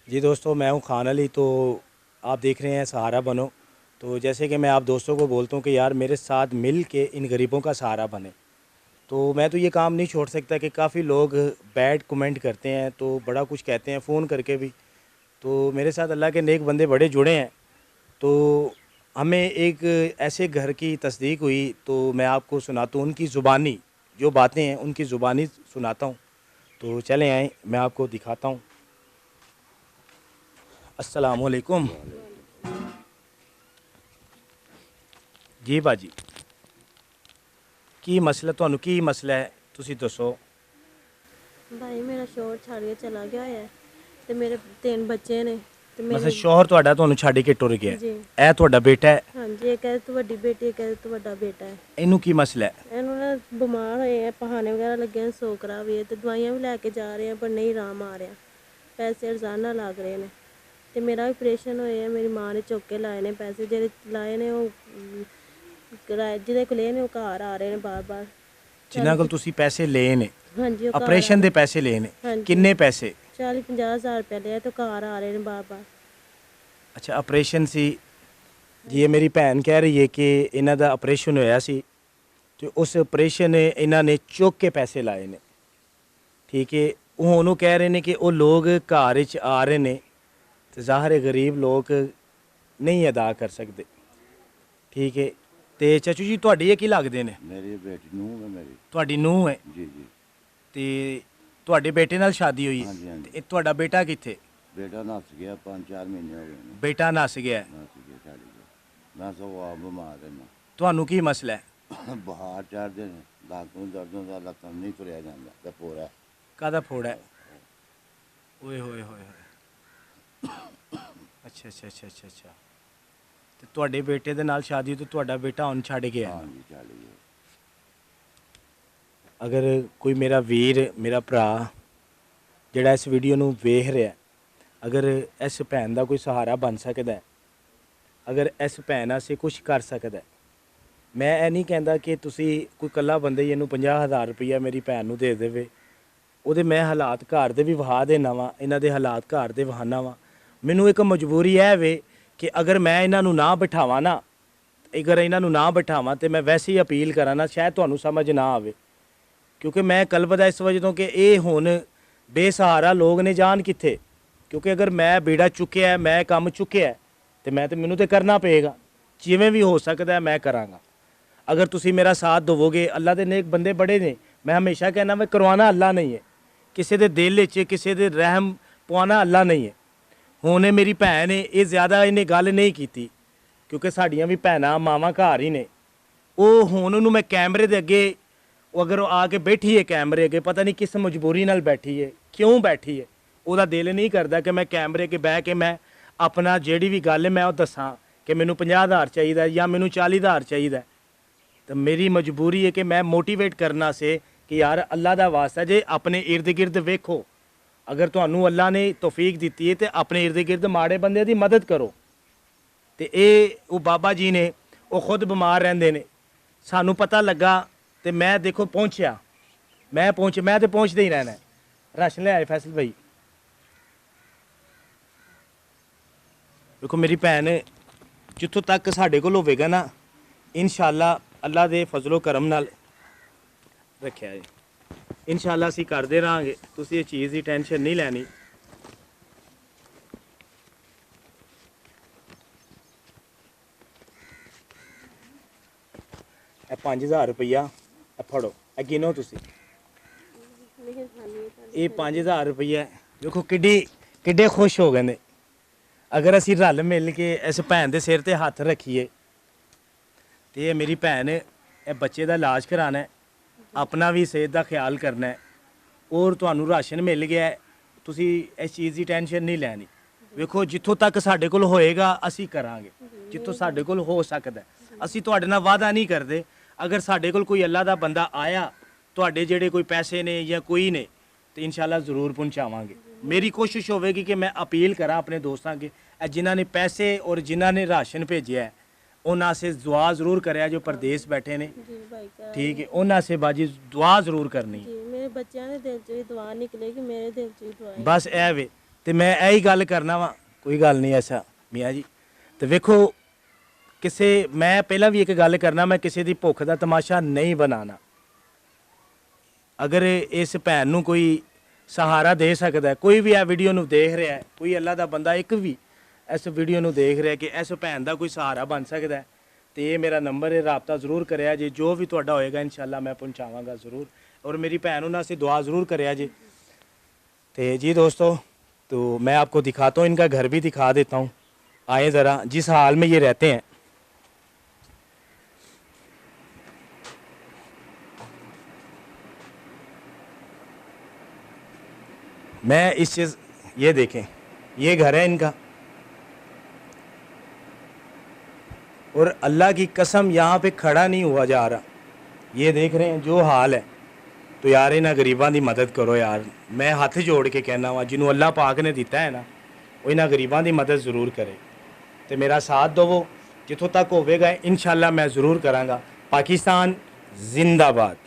जी दोस्तों, मैं हूँ खान अली। तो आप देख रहे हैं सहारा बनो। तो जैसे कि मैं आप दोस्तों को बोलता हूँ कि यार मेरे साथ मिल के इन गरीबों का सहारा बने। तो मैं तो ये काम नहीं छोड़ सकता कि काफ़ी लोग बैड कमेंट करते हैं, तो बड़ा कुछ कहते हैं फ़ोन करके भी। तो मेरे साथ अल्लाह के नेक बंदे बड़े जुड़े हैं। तो हमें एक ऐसे घर की तस्दीक हुई, तो मैं आपको सुनाता हूँ उनकी ज़ुबानी जो बातें हैं, उनकी ज़ुबानी सुनाता हूँ। तो चलें आएँ, मैं आपको दिखाता हूँ। अस्सलामुअलैकुम। जी बाजी, की मसला, ਤੁਹਾਨੂੰ ਕੀ ਮਸਲਾ ਹੈ, ਤੁਸੀਂ ਦੱਸੋ। भाई मेरा शोर छड़ के चला गया है ते मेरे 3 बच्चे ने ते ਮਸਲਾ मेरे ਸ਼ੌਹਰ ਤੁਹਾਡਾ ਤੁਹਾਨੂੰ ਛੱਡ ਕੇ ਟੁਰ ਗਿਆ, जी ਇਹ ਤੁਹਾਡਾ ਬੇਟਾ ਹੈ। हाँ जी एक है तो वड्डी बेटी एक है तो वड्डा बेटा है। ਇਹਨੂੰ ਕੀ ਮਸਲਾ ਹੈ। ਇਹਨੂੰ ਨਾ ਬਿਮਾਰ ਹੋਏ ਆ ਪਹਾਣੇ ਵਗੈਰਾ ਲੱਗੇ ਨੇ ਸੋ ਕਰਾ ਵੀ ਹੈ ਤੇ ਦਵਾਈਆਂ ਵੀ ਲੈ ਕੇ ਜਾ ਰਹੇ ਆ ਪਰ ਨਹੀਂ ਆਰਾਮ ਆ ਰਿਹਾ। ਪੈਸੇ ਰੋਜ਼ਾਨਾ ਲੱਗ ਰਹੇ ਨੇ ਤੇ ਮੇਰਾ ਵੀ ਆਪਰੇਸ਼ਨ ਹੋਇਆ ਮੇਰੀ ਮਾਂ ਨੇ ਚੁੱਕ ਕੇ ਲਾਏ ਨੇ ਪੈਸੇ ਜਿਹੜੇ ਲਾਏ ਨੇ ਉਹ ਕਿਰਾਏ ਜਿਹਦੇ ਕੋਲ ਨੇ ਉਹ ਘਰ ਆ ਰਹੇ ਨੇ ਬਾਰ-ਬਾਰ। ਜਿਨ੍ਹਾਂ ਕੋਲ ਤੁਸੀਂ ਪੈਸੇ ਲਏ ਨੇ, ਹਾਂਜੀ ਉਹ ਘਰ ਆ ਆਪਰੇਸ਼ਨ ਦੇ ਰਹੇ ਪੈਸੇ ਲਏ ਨੇ, ਹਾਂਜੀ ਕਿੰਨੇ ਪੈਸੇ। 40-50 ਹਜ਼ਾਰ ਰੁਪਏ ਲਿਆ ਤੇ ਘਰ ਆ ਰਹੇ ਨੇ ਬਾਰ-ਬਾਰ। ਅੱਛਾ ਆਪਰੇਸ਼ਨ ਸੀ ਜੀ। ਇਹ ਮੇਰੀ ਭੈਣ ਕਹਿ ਰਹੀ ਹੈ ਕਿ ਇਹਨਾਂ ਦਾ ਆਪਰੇਸ਼ਨ ਹੋਇਆ ਸੀ ਤੇ ਉਸ ਆਪਰੇਸ਼ਨ ਇਹਨਾਂ ਨੇ ਚੁੱਕ ਕੇ ਪੈਸੇ ਲਾਏ ਨੇ। ਠੀਕ ਹੈ, ਉਹ ਉਹਨੂੰ ਕਹਿ ਰਹੇ ਨੇ ਕਿ ਉਹ ਲੋਕ ਘਰ ਵਿੱਚ ਆ ਰਹੇ ਨੇ ਤੇ ਜ਼ਾਹਰ ਹੈ ਗਰੀਬ ਲੋਕ ਨਹੀਂ ਅਦਾ ਕਰ ਸਕਦੇ। ਠੀਕ ਹੈ, ਤੇ ਚਾਚੂ ਜੀ ਤੁਹਾਡੀ ਇਹ ਕੀ ਲੱਗਦੇ ਨੇ। मेरी बेटी नूह है मेरी। ਤੁਹਾਡੀ ਨੂੰਹ ਹੈ जी जी। ਤੇ ਤੁਹਾਡੇ ਬੇਟੇ ਨਾਲ ਸ਼ਾਦੀ ਹੋਈ हाँ ਹੈ जी हाँ ਤੇ जी। ਇਹ ਤੁਹਾਡਾ ਬੇਟਾ ਕਿੱਥੇ। बेटा नस गया 5-4 महीने हो गए ਬੇਟਾ ਨੱਸ ਗਿਆ ਹੈ। नस गया चढ़ गया। मैं सो आप बीमार है ना। ਤੁਹਾਨੂੰ ਕੀ ਮਸਲਾ ਹੈ। बुखार चढ़ते हैं दांतों दर्दों का लत्तों नहीं तुरया जाता ते पूरा। ਕਾਹਦਾ ਫੋੜਾ ਹੈ। ਓਏ ਹੋਏ ਹੋਏ ਹੋਏ। ਅੱਛਾ ਅੱਛਾ ਅੱਛਾ ਅੱਛਾ ਅੱਛਾ। ਤੇ ਤੁਹਾਡੇ ਬੇਟੇ ਦੇ ਨਾਲ ਸ਼ਾਦੀ ਹੋਈ ਤੇ ਤੁਹਾਡਾ ਬੇਟਾ ਹੁਣ ਛੱਡ ਗਿਆ ਹੈ। हाँ जी चढ़ गया। ਅਗਰ ਕੋਈ ਮੇਰਾ ਵੀਰ, ਮੇਰਾ ਭਰਾ ਜਿਹੜਾ ਇਸ ਵੀਡੀਓ ਨੂੰ ਵੇਖ ਰਿਹਾ, ਅਗਰ ਇਸ ਭੈਣ ਦਾ ਕੋਈ ਸਹਾਰਾ ਬਣ ਸਕਦਾ ਹੈ, ਅਗਰ ਇਸ ਭੈਣ ਵਾਸਤੇ ਕੁਝ ਕਰ ਸਕਦਾ ਹੈ, ਮੈਂ ਇਹ ਨਹੀਂ ਕਹਿੰਦਾ ਕਿ ਤੁਸੀਂ ਕੋਈ ਇਕੱਲਾ ਬੰਦਾ ਹੀ ਇਹਨੂੰ 50,000 ਰੁਪਈਆ ਮੇਰੀ ਭੈਣ ਨੂੰ ਦੇ ਦੇਵੇ। ਉਹਦੇ ਮੈਂ ਹਾਲਾਤ ਘਰ ਦੇ ਵੀ ਵਹਾ ਦੇਣਾ ਵਾਂ, ਇਹਨਾਂ ਦੇ ਹਾਲਾਤ ਘਰ ਦੇ ਵਹਾਨਾ ਵਾਂ। ਮੈਨੂੰ ਇੱਕ ਮਜਬੂਰੀ ਇਹ ਵੇ ਕਿ ਅਗਰ ਮੈਂ ਇਹਨਾਂ ਨੂੰ ਨਾ ਬਿਠਾਵਾਂ ਨਾ, ਅਗਰ ਇਹਨਾਂ ਨੂੰ ਨਾ ਬਿਠਾਵਾਂ ਤੇ ਮੈਂ ਵੈਸੇ ਹੀ ਅਪੀਲ ਕਰਾਂ ਨਾ, ਸ਼ਾਇਦ ਤੁਹਾਨੂੰ ਸਮਝ ਨਾ ਆਵੇ। ਕਿਉਂਕਿ ਮੈਂ ਕਲਬਦਾ ਇਸ ਵਜ੍ਹਾ ਤੋਂ ਕਿ ਇਹ ਹੁਣ ਬੇਸਹਾਰਾ ਲੋਕ ਨੇ, ਜਾਣ ਕਿੱਥੇ। ਕਿਉਂਕਿ ਅਗਰ ਮੈਂ ਬੇੜਾ ਚੁੱਕਿਆ, ਮੈਂ ਕੰਮ ਚੁੱਕਿਆ ਤੇ ਮੈਨੂੰ ਤੇ ਕਰਨਾ ਪਏਗਾ। ਜਿਵੇਂ ਵੀ ਹੋ ਸਕਦਾ ਮੈਂ ਕਰਾਂਗਾ। ਅਗਰ ਤੁਸੀਂ ਮੇਰਾ ਸਾਥ ਦੇਵੋਗੇ, ਅੱਲਾ ਦੇ ਨੇਕ ਬੰਦੇ ਬੜੇ ਨੇ। ਮੈਂ ਹਮੇਸ਼ਾ ਕਹਿੰਦਾ ਮੈਂ ਕਰਵਾਉਣਾ ਅੱਲਾ ਨਹੀਂ ਹੈ, ਕਿਸੇ ਦੇ ਦਿਲ ਵਿੱਚ ਕਿਸੇ ਦੇ ਰਹਿਮ ਪਵਾਉਣਾ ਅੱਲਾ ਨਹੀਂ ਹੈ। ਹੁਣ ਇਹ ਮੇਰੀ ਭੈਣ ਹੈ, ਇਹ ਜ਼ਿਆਦਾ ਇਹਨੇ ਗੱਲ ਨਹੀਂ ਕੀਤੀ ਕਿਉਂਕਿ ਸਾਡੀਆਂ ਵੀ ਭੈਣਾਂ ਮਾਵਾਂ ਘਰ ਹੀ ਨੇ। ਉਹ ਹੁਣ ਉਹਨੂੰ ਮੈਂ ਕੈਮਰੇ ਦੇ ਅੱਗੇ, ਉਹ ਅਗਰ ਉਹ ਆ ਕੇ ਬੈਠੀ ਹੈ ਕੈਮਰੇ ਅੱਗੇ, ਪਤਾ ਨਹੀਂ ਕਿਸ ਮਜਬੂਰੀ ਨਾਲ ਬੈਠੀ ਹੈ, ਕਿਉਂ ਬੈਠੀ ਹੈ। ਉਹਦਾ ਦਿਲ ਨਹੀਂ ਕਰਦਾ ਕਿ ਮੈਂ ਕੈਮਰੇ ਅੱਗੇ ਬਹਿ ਕੇ ਮੈਂ ਆਪਣਾ ਜਿਹੜੀ ਵੀ ਗੱਲ ਹੈ ਮੈਂ ਉਹ ਦੱਸਾਂ ਕਿ ਮੈਨੂੰ 50,000 ਚਾਹੀਦਾ ਜਾਂ ਮੈਨੂੰ 40,000 ਚਾਹੀਦਾ। ਤਾਂ ਮੇਰੀ ਮਜਬੂਰੀ ਹੈ ਕਿ ਮੈਂ ਮੋਟੀਵੇਟ ਕਰਨਾ ਸੇ ਕਿ ਯਾਰ ਅੱਲਾ ਦਾ ਵਾਸਤਾ ਜੇ ਆਪਣੇ ਇਰਦ ਗਿਰਦ ਵੇਖੋ। ਅਗਰ ਤੁਹਾਨੂੰ ਅੱਲਾ ਨੇ ਤੌਫੀਕ ਦਿੱਤੀ ਹੈ ਤੇ ਆਪਣੇ ਇਰਦ ਗਿਰਦ ਮਾੜੇ ਬੰਦਿਆਂ ਦੀ ਮਦਦ ਕਰੋ। ਤੇ ਇਹ ਉਹ ਬਾਬਾ ਜੀ ਨੇ, ਉਹ ਖੁਦ ਬਿਮਾਰ ਰਹਿੰਦੇ ਨੇ। ਸਾਨੂੰ ਪਤਾ ਲੱਗਾ ਤੇ ਮੈਂ ਦੇਖੋ ਪਹੁੰਚਿਆ, ਮੈਂ ਤੇ ਪਹੁੰਚਦੇ ਹੀ ਰਹਿਣਾ। ਰਾਸ਼ਨ ਲੈ ਆਏ ਫੈਸਲ ਭਾਈ। ਦੇਖੋ ਮੇਰੀ ਭੈਣ ਜਿੱਥੋਂ ਤੱਕ ਸਾਡੇ ਕੋਲ ਹੋਵੇਗਾ ਨਾ, ਇਨਸ਼ਾਅੱਲਾ ਅੱਲਾ ਦੇ ਫਜ਼ਲੋ ਕਰਮ ਨਾਲ ਰੱਖਿਆ ਹੈ। ਇਨਸ਼ਾਅੱਲਾ ਅਸੀਂ ਕਰਦੇ ਰਹਾਂਗੇ, ਤੁਸੀਂ ਇਹ ਚੀਜ਼ ਦੀ ਟੈਨਸ਼ਨ ਨਹੀਂ ਲੈਣੀ। ਇਹ 5,000 ਰੁਪਈਆ ਇਹ ਫੜੋ, ਇਹ ਗਿਣੋ ਤੁਸੀਂ। ਇਹ 5,000 ਰੁਪਈਆ ਦੇਖੋ ਕਿੱਡੇ ਖੁਸ਼ ਹੋ ਗਏ ਨੇ। ਅਗਰ ਅਸੀਂ ਰਲ ਮਿਲ ਕੇ ਇਸ ਭੈਣ ਦੇ ਸਿਰ ਤੇ ਹੱਥ ਰੱਖੀਏ ਤੇ ਇਹ ਮੇਰੀ ਭੈਣ ਇਹ ਬੱਚੇ ਦਾ ਇਲਾਜ ਕਰਾਉਣਾ ਹੈ, ਆਪਣਾ ਵੀ ਸਿਹਤ ਦਾ ਖਿਆਲ ਕਰਨਾ ਹੈ, ਔਰ ਤੁਹਾਨੂੰ ਰਾਸ਼ਨ ਮਿਲ ਗਿਆ ਹੈ, ਤੁਸੀਂ ਇਸ ਚੀਜ਼ ਦੀ ਟੈਨਸ਼ਨ ਨਹੀਂ ਲੈਣੀ। ਵੇਖੋ ਜਿੱਥੋਂ ਤੱਕ ਸਾਡੇ ਕੋਲ ਹੋਏਗਾ ਅਸੀਂ ਕਰਾਂਗੇ, ਜਿੱਥੋਂ ਸਾਡੇ ਕੋਲ ਹੋ ਸਕਦਾ। ਅਸੀਂ ਤੁਹਾਡੇ ਨਾਲ ਵਾਅਦਾ ਨਹੀਂ ਕਰਦੇ। ਅਗਰ ਸਾਡੇ ਕੋਲ ਕੋਈ ਅੱਲਾ ਦਾ ਬੰਦਾ ਆਇਆ, ਤੁਹਾਡੇ ਜਿਹੜੇ ਕੋਈ ਪੈਸੇ ਨੇ ਜਾਂ ਕੋਈ ਨੇ, ਤੇ ਇਨਸ਼ਾਅੱਲਾ ਜ਼ਰੂਰ ਪਹੁੰਚਾਵਾਂਗੇ। ਮੇਰੀ ਕੋਸ਼ਿਸ਼ ਹੋਵੇਗੀ ਕਿ ਮੈਂ ਅਪੀਲ ਕਰਾਂ ਆਪਣੇ ਦੋਸਤਾਂ ਅੱਗੇ, ਜਿਨ੍ਹਾਂ ਨੇ ਪੈਸੇ ਔਰ ਜਿਨ੍ਹਾਂ ਨੇ ਰਾਸ਼ਨ ਭੇਜਿਆ ਹੈ, ਉਹਨਾਂ ਸੇ ਦੁਆ ਜ਼ਰੂਰ ਕਰਿਆ ਜੋ ਪਰਦੇਸ ਬੈਠੇ ਨੇ। ਜੀ ਭਾਈ ਸਾਹਿਬ ਠੀਕ ਹੈ, ਉਹਨਾਂ ਸੇ ਬਾਜੀ ਦੁਆ ਜ਼ਰੂਰ ਕਰਨੀ। ਜੀ ਮੇਰੇ ਬੱਚਿਆਂ ਦੇ ਦਿਲ 'ਚ ਵੀ ਦੁਆ ਨਿਕਲੇਗੀ, ਮੇਰੇ ਦਿਲ 'ਚ ਵੀ ਦੁਆ ਹੈ। ਬਸ ਇਹ ਵੇ ਤੇ ਮੈਂ ਇਹੀ ਗੱਲ ਕਰਨਾ ਵਾ, ਕੋਈ ਗੱਲ ਨਹੀਂ ਐਸਾ ਮੀਆਂ ਜੀ। ਤੇ ਵੇਖੋ ਕਿਸੇ, ਮੈਂ ਪਹਿਲਾਂ ਵੀ ਇੱਕ ਗੱਲ ਕਰਨਾ, ਮੈਂ ਕਿਸੇ ਦੀ ਭੁੱਖ ਦਾ ਤਮਾਸ਼ਾ ਨਹੀਂ ਬਣਾਉਣਾ। ਅਗਰ ਇਸ ਭੈਣ ਨੂੰ ਕੋਈ ਸਹਾਰਾ ਦੇ ਸਕਦਾ, ਕੋਈ ਵੀ ਇਹ ਵੀਡੀਓ ਨੂੰ ਦੇਖ ਰਿਹਾ, ਕੋਈ ਅੱਲਾ ਦਾ ਬੰਦਾ ਇੱਕ ਵੀ ਇਸ ਵੀਡੀਓ ਨੂੰ ਦੇਖ ਰਿਹਾ ਕਿ ਇਸ ਭੈਣ ਦਾ ਕੋਈ ਸਹਾਰਾ ਬਣ ਸਕਦਾ, ਤੇ ਇਹ ਮੇਰਾ ਨੰਬਰ ਹੈ, ਰਾਬਤਾ ਜ਼ਰੂਰ ਕਰਿਆ ਜੇ। ਜੋ ਵੀ ਤੁਹਾਡਾ ਹੋਏਗਾ ਇਨਸ਼ਾਅੱਲਾ ਮੈਂ ਪਹੁੰਚਾਵਾਂਗਾ ज़रूर। और मेरी बहन उन्हें से दुआ ज़रूर करिया जी। तो जी दोस्तों, तो मैं आपको दिखाता हूँ, इनका घर भी दिखा देता हूँ। आए ज़रा, जिस हाल में ये रहते हैं। मैं इस चीज़, ये देखें, ये घर है इनका, और अल्लाह की कसम यहाँ पे खड़ा नहीं हुआ जा रहा। ये देख रहे हैं जो हाल है। तो यार इन्होंने गरीबों की मदद करो यार, मैं हाथ जोड़ के कहना वा, जिन्होंने अल्लाह पाक ने दिता है ना, वो इन्होंने गरीबों की मदद ज़रूर करे। तो मेरा साथ दवो, जितों तक होगा इंशाअल्लाह मैं ज़रूर कराँगा। पाकिस्तान जिंदाबाद।